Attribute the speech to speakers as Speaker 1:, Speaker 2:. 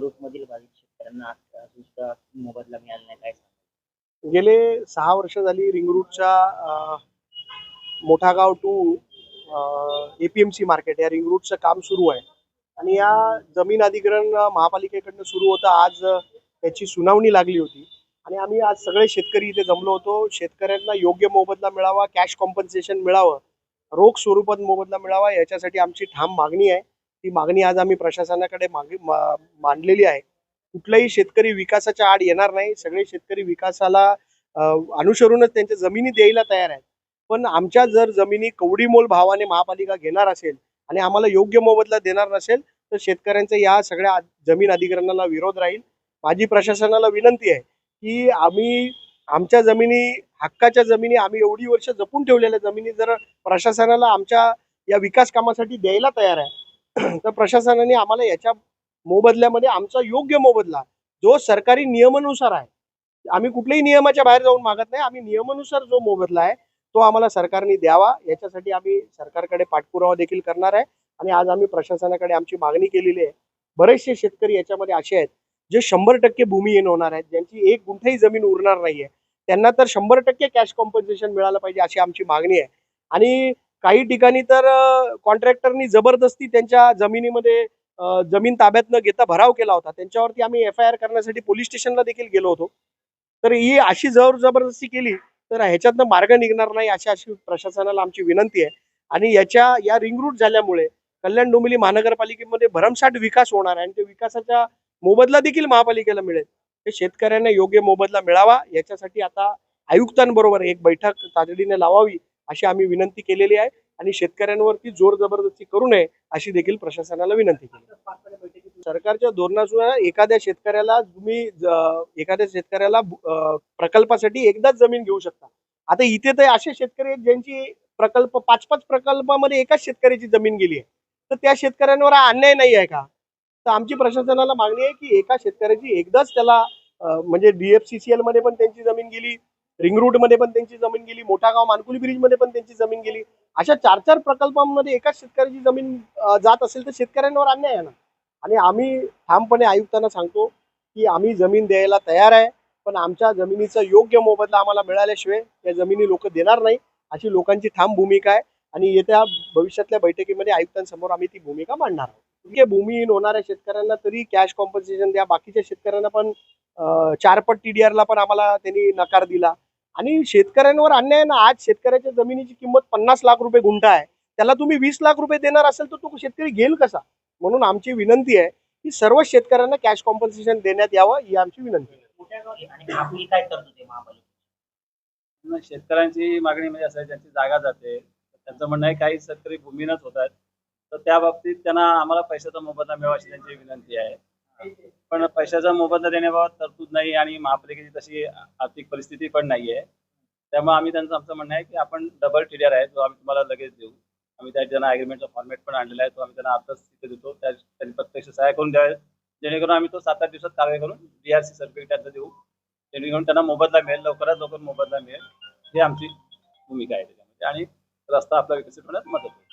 Speaker 1: Route मधील बाधित शेतकऱ्यांना अजून सुद्धा मोबदला मिळाला नाही, काय सांगाल?
Speaker 2: गेले 6 वर्ष झाली ring रूटच्या Mothagaon to APMC market या रिंग रूटचं काम सुरू आहे आणि या जमीन अधिग्रहण महापालिकेकडनं सुरू होतं. आज त्याची सुनावणी लागली होती आणि आम्ही आज सगळे शेतकरी इथे जमलो होतो. शेतकऱ्यांना योग्य मोबदला मिळावा, कॅश कॉम्पन्सेशन मिळावं, रोख स्वरूपात मोबदला मिळावा, याच्यासाठी आमची ठाम मागणी आहे. ती मागणी आज आम्ही प्रशासनाकडे मांडलेली आहे. कुठलाही शेतकरी विकासाच्या आड येणार नाही. सगळे शेतकरी विकासाला अनुसरूनच त्यांच्या जमिनी द्यायला तयार आहेत. पण आमच्या जर जमिनी कवडीमोल भावाने महापालिका घेणार असेल आणि आम्हाला योग्य मोबदला देणार नसेल तर शेतकऱ्यांचा या सगळ्या जमीन अधिग्रहणाला विरोध राहील. माझी प्रशासनाला विनंती आहे की आम्ही आमच्या जमिनी, हक्काच्या जमिनी, आम्ही एवढी वर्ष जपून ठेवलेल्या जमिनी जर प्रशासनाला आमच्या या विकास कामासाठी द्यायला तयार आहे तर प्रशासनाने आम्हाला याच्या मोबदल्यामध्ये आमचा योग्य मोबदला जो सरकारी नियमानुसार आहे, आम्ही कुठल्याही नियमाच्या बाहेर जाऊन मागत नाही, आम्ही नियमानुसार जो मोबदला आहे तो आम्हाला सरकारने द्यावा. याच्यासाठी आम्ही सरकारकडे पाठपुरावा देखील करणार आहे आणि आज आम्ही प्रशासनाकडे आमची मागणी केलेली आहे. बरेचसे शेतकरी याच्यामध्ये असे आहेत जे 100% भूमिहीन होणार आहेत, ज्यांची 1 गुंठाही जमीन उरणार नाहीये, त्यांना तर 100% कॅश कॉम्पन्सेशन मिळालं पाहिजे अशी आमची मागणी आहे. आणि काही ठिकाणी तर कॉन्ट्रॅक्टरनी जबरदस्ती त्यांच्या जमिनीमध्ये जमीन ताब्यात न घेता भराव केला होता. त्यांच्यावरती आम्ही FIR करण्यासाठी पोलीस स्टेशनला देखील गेलो होतो. तर ही अशी जबरदस्ती केली तर ह्याच्यातनं मार्ग निघणार नाही अशी प्रशासनाला आमची विनंती आहे. आणि या रिंग रूट झाल्यामुळे कल्याण डोंबिवली महानगरपालिकेमध्ये भरमसाठ विकास होणार आहे आणि त्या विकासाचा मोबदला देखील महापालिकेला मिळेल. हे शेतकऱ्यांना योग्य मोबदला मिळावा याच्यासाठी आता आयुक्तांबरोबर एक बैठक तातडीने लावावी अशी आम्ही विनंती केलेली आहे आणि शेतकऱ्यांवरती जोर जबरदस्ती करू नये अशी देखील प्रशासनाला विनंती केली. सरकारच्या धोरणानुसार एखाद्या शेतकऱ्याला प्रकल्पासाठी एकदाच जमीन घेऊ शकता. आता इथे तर असे शेतकरी आहेत ज्यांची प्रकल्प 5-5 प्रकल्पामध्ये एकाच शेतकऱ्याची जमीन गेली आहे, तर त्या शेतकऱ्यांवर अन्याय नाही आहे का? तर आमची प्रशासनाला मागणी आहे की एका शेतकऱ्याची एकदाच त्याला म्हणजे DFCCL मध्ये पण त्यांची जमीन गेली, रिंग रूट मध्ये पण त्यांची जमीन गेली, मोठागाव मानकुली ब्रिज मध्ये पण त्यांची जमीन गेली, अशा 4-4 प्रकल्पांमध्ये एकाच शेतकऱ्याची जमीन जात असेल तर शेतकऱ्यांवर अन्याय आहे ना. आणि आम्ही ठामपणे आयुक्तांना सांगतो की आम्ही जमीन द्यायला तयार आहे, पण आमच्या जमिनीचा योग्य मोबदला आम्हाला मिळाल्याशिवाय त्या जमिनी लोक देणार नाही अशी लोकांची ठाम भूमिका आहे. आणि येत्या भविष्यातल्या बैठकीमध्ये आयुक्तांसमोर आम्ही ती भूमिका मांडणार आहोत. ठीक आहे, भूमिहीन होणाऱ्या शेतकऱ्यांना तरी कॅश कॉम्पन्सेशन द्या. बाकीच्या शेतकऱ्यांना पण 4 पट TDR ला पण आम्हाला त्यांनी नकार दिला आणि शेतकऱ्यांवर अन्याय ना. आज शेतकऱ्याच्या जमिनीची किंमत 50 लाख रुपये गुंठा आहे, त्याला तुम्ही 20 लाख रुपये देणार असेल तर तो शेतकरी घेईल कसा? म्हणून आमची विनंती आहे की सर्व शेतकऱ्यांना कॅश कॉम्पन्सेशन देण्यात यावं ही आमची विनंती आहे.
Speaker 3: शेतकऱ्यांची मागणी म्हणजे असं आहे, त्यांची जागा जाते, त्यांचं म्हणणं आहे काही शेतकरी भूमिहीनच होत आहेत, तर त्या बाबतीत त्यांना आम्हाला पैशाचा मोबदला मिळावा अशी त्यांची विनंती आहे. पण पैशाचा मोबदला देण्याबाबत तरतूद नाही आणि महापालिकेची तशी आर्थिक परिस्थिती पण नाही आहे. त्यामुळे आमचं म्हणणं आहे की आपण डबल TDR आहे जो आम्ही तुम्हाला लगेच देऊ. आम्ही त्यांना ॲग्रीमेंटचा फॉर्मॅट पण आणलेला आहे, तो आम्ही त्यांना आताच तिथे देतो. त्यांनी प्रत्यक्ष सहाय्य करून द्यावे, जेणेकरून आम्ही तो 7-8 दिवसात कारवाई करून DRC सर्टिफिकेट त्यांना देऊ, जेणेकरून त्यांना मोबदला मिळेल, लवकरात लवकर मोबदला मिळेल. ही आमची भूमिका आहे त्याच्यामध्ये आणि रस्ता आपला विकसित होण्यास मदत होईल.